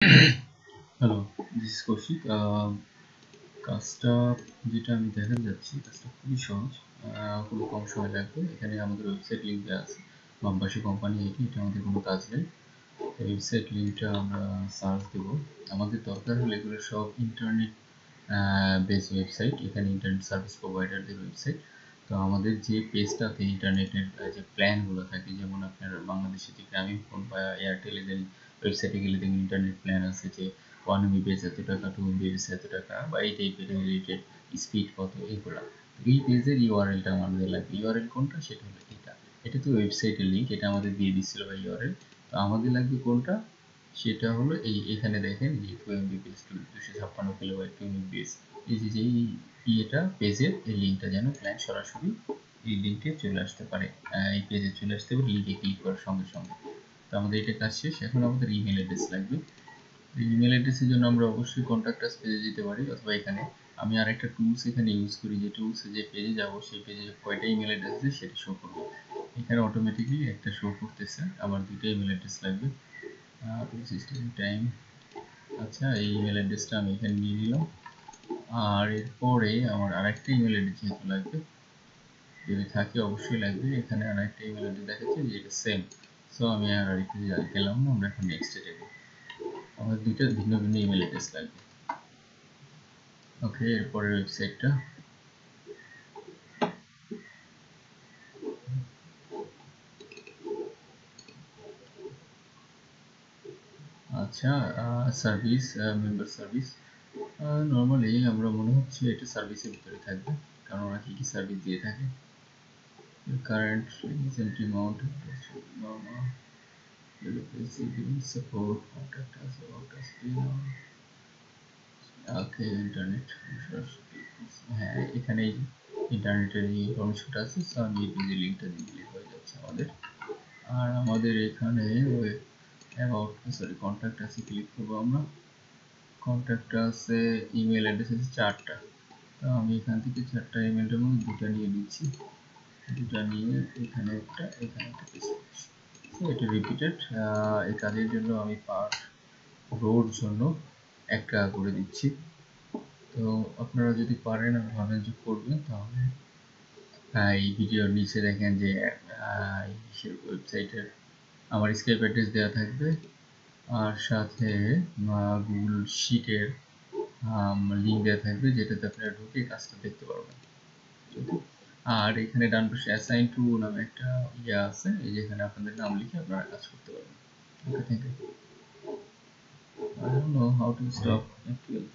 Hello, this is Kaushik. কাজটা যেটা আমি দেখাতে যাচ্ছি কাজটা খুবই সহজ, খুব কম সময় লাগবে। এখানে আমাদের ওয়েবসাইট লিঙ্ক দেওয়া আছে, বাম পাশে কোম্পানি আইডি, এটা আমাদের কোনো কাজ নেই। ওয়েবসাইট লিঙ্কটা আমরা সার্চ দেব। আমাদের দরকার হলে এগুলো সব ইন্টারনেট বেস ওয়েবসাইট, এখানে ইন্টারনেট সার্ভিস প্রোভাইডারদের ওয়েবসাইট। তো আমাদের যে পেজটাতে ইন্টারনেটের যে প্ল্যানগুলো থাকে, যেমন আপনার বাংলাদেশে যে গ্রামীণ ফোন বা এয়ারটেলের ওয়েবসাইটে গেলে দেখবেন ইন্টারনেট প্ল্যান আছে যে 1 MB এত টাকা, 2 MB এত টাকা, বা এই টাইপের রিলেটেড স্পিড কত, এগুলো। এই পেজের ইউআরএলটা আমাদের লাগবে। ইউআরএল কোনটা? সেটা হলো এটা। এটা তো ওয়েবসাইটের লিঙ্ক, এটা আমাদের দিয়ে দিচ্ছিল বা ইউআরএল। তো আমাদের লাগবে কোনটা? সেটা হলো এখানে দেখেন যে 2 MB, 256 কিলোবাইট 2 MB। এই যে এটা পেজের এই লিঙ্কটা যেন ক্লায়েন্ট সরাসরি এই লিঙ্কে চলে আসতে পারে, এই পেজে চলে আসতে পারে লিঙ্কে ক্লিক করার সঙ্গে সঙ্গে। তো আমাদের এটা কাজ শেষ। এখন আমাদের ইমেল অ্যাড্রেস লাগবে। ইমেল অ্যাড্রেসের জন্য আমরা অবশ্যই কন্ট্যাক্ট আস পেজে যেতে পারি, অথবা এখানে আমি আরেকটা টুলস এখানে ইউজ করি, যে টুলসে যে পেজে যাব সেই পেজে কয়টা ইমেল অ্যাড্রেস আছে সেটা শো করবে। এখানে অটোমেটিকলি একটা শো করতেছে, আমার দুটো ইমেল অ্যাড্রেস লাগবে। System time. আচ্ছা, এই ইমেল অ্যাড্রেসটা আমি এখানে নিয়ে নিলাম। আর এরপরে আমার আরেকটা ইমেল অ্যাড্রেস যেহেতু লাগবে, যদি থাকে অবশ্যই লাগবে। এখানে আরেকটা ইমেল অ্যাড্রেস দেখাচ্ছে যে এটা সেম। সো আমি আর আরেকটা গেলাম না, আমরা এখন নেক্সটে যাব। আমাদের দুইটা ভিন্ন ভিন্ন ইমেল অ্যাড্রেস লাগবে। ওকে, এরপরের ওয়েবসাইটটা। আচ্ছা, সার্ভিস, মেম্বার সার্ভিস। নর্মালি আমরা মনে হচ্ছে এটা সার্ভিসের ভিতরে থাকবে, কারণ ওরা কি কি সার্ভিস দিয়ে থাকে। Current recently Mount support, contact us about us. Okay, internet. হ্যাঁ, এখানে ইন্টারনেটের এই ইনফরমেশনটা আছে। সো আমি এই পেজের লিঙ্কটা দিয়ে দিলে হয়ে যাচ্ছে আমাদের। আর আমাদের এখানে ওই অ্যাবাউট, সরি, কন্ট্যাক্ট আছে ক্লিক করবো আমরা। কন্ট্যাক্ট আছে, ইমেল অ্যাড্রেস আছে 4টা। তো আমি এখান থেকে 4টা ইমেলটার মধ্যে দুটো নিয়ে নিচ্ছি। দুটো নিয়ে এখানে একটা, এখানে একটা পেস্ট করছি। তো এটা রিপিটেড। এই কাজের জন্য আমি পার রোর জন্য 1 টাকা করে দিচ্ছি। তো আপনারা যদি পারেন আর ভাবেন যে করবেন, তাহলে এই ভিডিওর নিচে দেখেন যে ওয়েবসাইটের আমার স্কাইপ অ্যাড্রেস দেওয়া থাকবে, আর সাথে গুগল শিটের লিঙ্ক দেওয়া থাকবে, যেটাতে আপনারা ঢুকে কাজটা দেখতে পারবেন। আর এখানে ডান পাশে অ্যাসাইন টু নামে একটা ইয়ে আছে, এই যেখানে আপনাদের নাম লিখে আপনারা কাজ করতে পারবেন। Okay, thank you. I don't know how to stop actually.